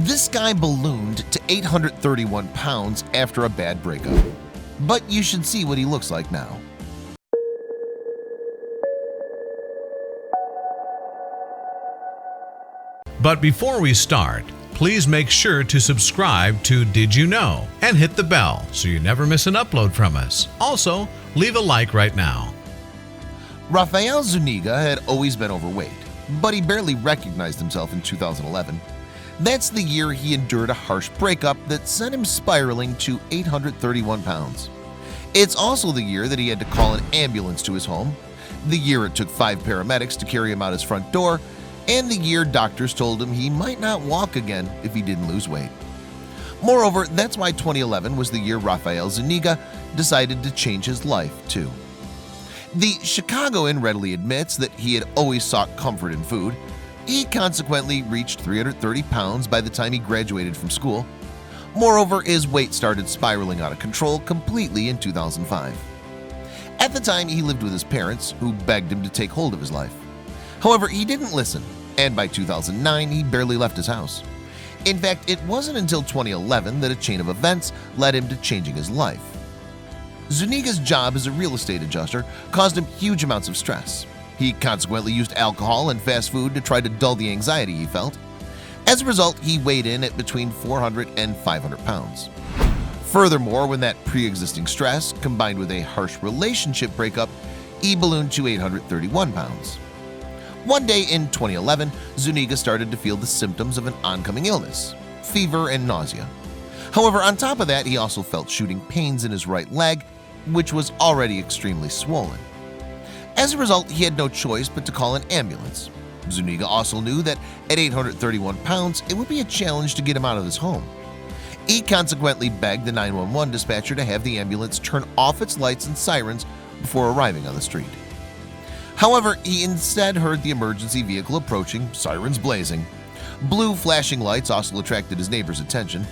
This guy ballooned to 831 pounds after a bad breakup. But you should see what he looks like now. But before we start, please make sure to subscribe to Did You Know and hit the bell so you never miss an upload from us. Also, leave a like right now. Rafael Zuniga had always been overweight, but he barely recognized himself in 2011. That's the year he endured a harsh breakup that sent him spiraling to 831 pounds. It's also the year that he had to call an ambulance to his home, the year it took 5 paramedics to carry him out his front door, and the year doctors told him he might not walk again if he didn't lose weight. Moreover, that's why 2011 was the year Rafael Zuniga decided to change his life too. The Chicagoan readily admits that he had always sought comfort in food. He consequently reached 330 pounds by the time he graduated from school. Moreover, his weight started spiraling out of control completely in 2005. At the time, he lived with his parents, who begged him to take hold of his life. However, he didn't listen, and by 2009, he barely left his house. In fact, it wasn't until 2011 that a chain of events led him to changing his life. Zuniga's job as a real estate adjuster caused him huge amounts of stress. He consequently used alcohol and fast food to try to dull the anxiety he felt. As a result, he weighed in at between 400 and 500 pounds. Furthermore, when that pre-existing stress combined with a harsh relationship breakup, he ballooned to 831 pounds. One day in 2011, Zuniga started to feel the symptoms of an oncoming illness, fever and nausea. However, on top of that, he also felt shooting pains in his right leg, which was already extremely swollen. As a result, he had no choice but to call an ambulance. Zuniga also knew that at 831 pounds, it would be a challenge to get him out of his home. He consequently begged the 911 dispatcher to have the ambulance turn off its lights and sirens before arriving on the street. However, he instead heard the emergency vehicle approaching, sirens blazing. Blue flashing lights also attracted his neighbor's attention.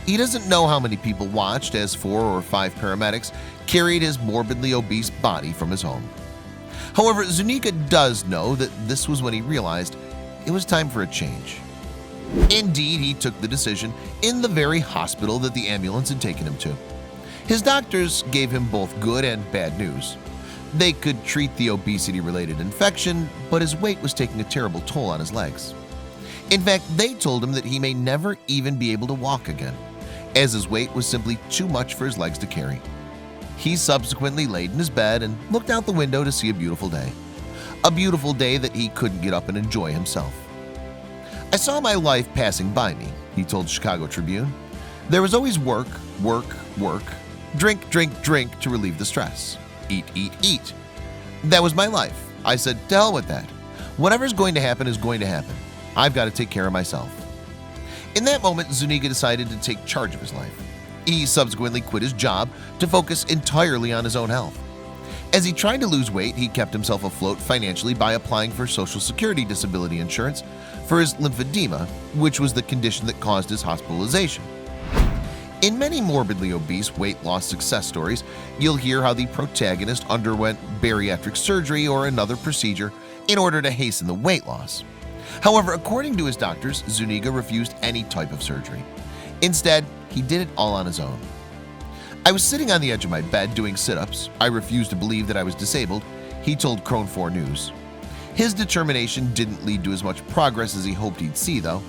He doesn't know how many people watched as 4 or 5 paramedics carried his morbidly obese body from his home. However, Zuniga does know that this was when he realized it was time for a change. Indeed, he took the decision in the very hospital that the ambulance had taken him to. His doctors gave him both good and bad news. They could treat the obesity-related infection, but his weight was taking a terrible toll on his legs. In fact, they told him that he may never even be able to walk again, as his weight was simply too much for his legs to carry. He subsequently laid in his bed and looked out the window to see a beautiful day. A beautiful day that he couldn't get up and enjoy himself. "I saw my life passing by me," he told Chicago Tribune. "There was always work, work, work, drink, drink, drink to relieve the stress. Eat, eat, eat. That was my life. I said, to hell with that. Whatever's going to happen is going to happen. I've got to take care of myself." In that moment, Zuniga decided to take charge of his life. He subsequently quit his job to focus entirely on his own health. As he tried to lose weight, he kept himself afloat financially by applying for Social Security disability insurance for his lymphedema, which was the condition that caused his hospitalization. In many morbidly obese weight loss success stories, you'll hear how the protagonist underwent bariatric surgery or another procedure in order to hasten the weight loss. However, according to his doctors, Zuniga refused any type of surgery. Instead, he did it all on his own. "I was sitting on the edge of my bed doing sit-ups. I refused to believe that I was disabled," he told Krone 4 News. His determination didn't lead to as much progress as he hoped he'd see, though.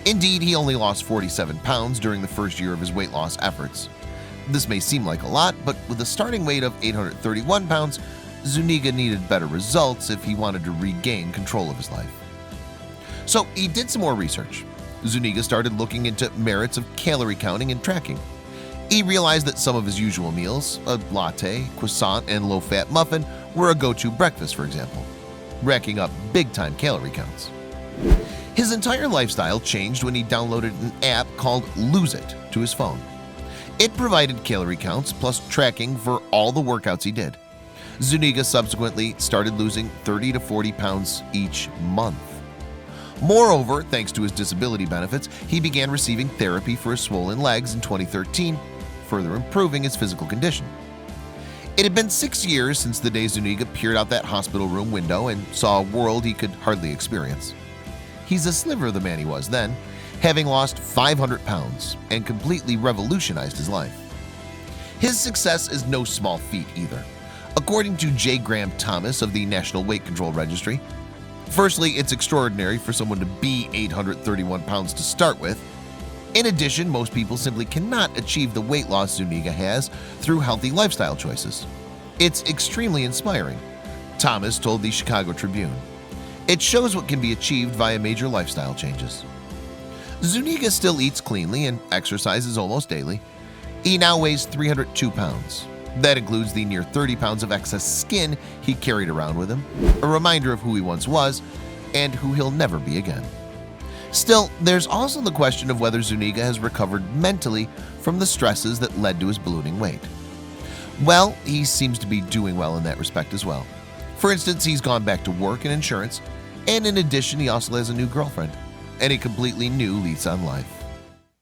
Indeed, he only lost 47 pounds during the first year of his weight loss efforts. This may seem like a lot, but with a starting weight of 831 pounds, Zuniga needed better results if he wanted to regain control of his life. So he did some more research. Zuniga started looking into merits of calorie counting and tracking. He realized that some of his usual meals, a latte, croissant, and low-fat muffin, were a go-to breakfast, for example, racking up big-time calorie counts. His entire lifestyle changed when he downloaded an app called Lose It to his phone. It provided calorie counts plus tracking for all the workouts he did. Zuniga subsequently started losing 30 to 40 pounds each month. Moreover, thanks to his disability benefits, he began receiving therapy for his swollen legs in 2013, further improving his physical condition. It had been 6 years since the day Zuniga peered out that hospital room window and saw a world he could hardly experience. He's a sliver of the man he was then. having lost 500 pounds and completely revolutionized his life. His success is no small feat either, according to J. Graham Thomas of the National Weight Control Registry. Firstly, it's extraordinary for someone to be 831 pounds to start with. In addition, most people simply cannot achieve the weight loss Zuniga has through healthy lifestyle choices. It's extremely inspiring, Thomas told the Chicago Tribune. It shows what can be achieved via major lifestyle changes. Zuniga still eats cleanly and exercises almost daily. He now weighs 302 pounds. That includes the near 30 pounds of excess skin he carried around with him, a reminder of who he once was and who he'll never be again. Still, there's also the question of whether Zuniga has recovered mentally from the stresses that led to his ballooning weight. Well, he seems to be doing well in that respect as well. For instance, he's gone back to work and insurance, and in addition, he also has a new girlfriend and a completely new lease on life.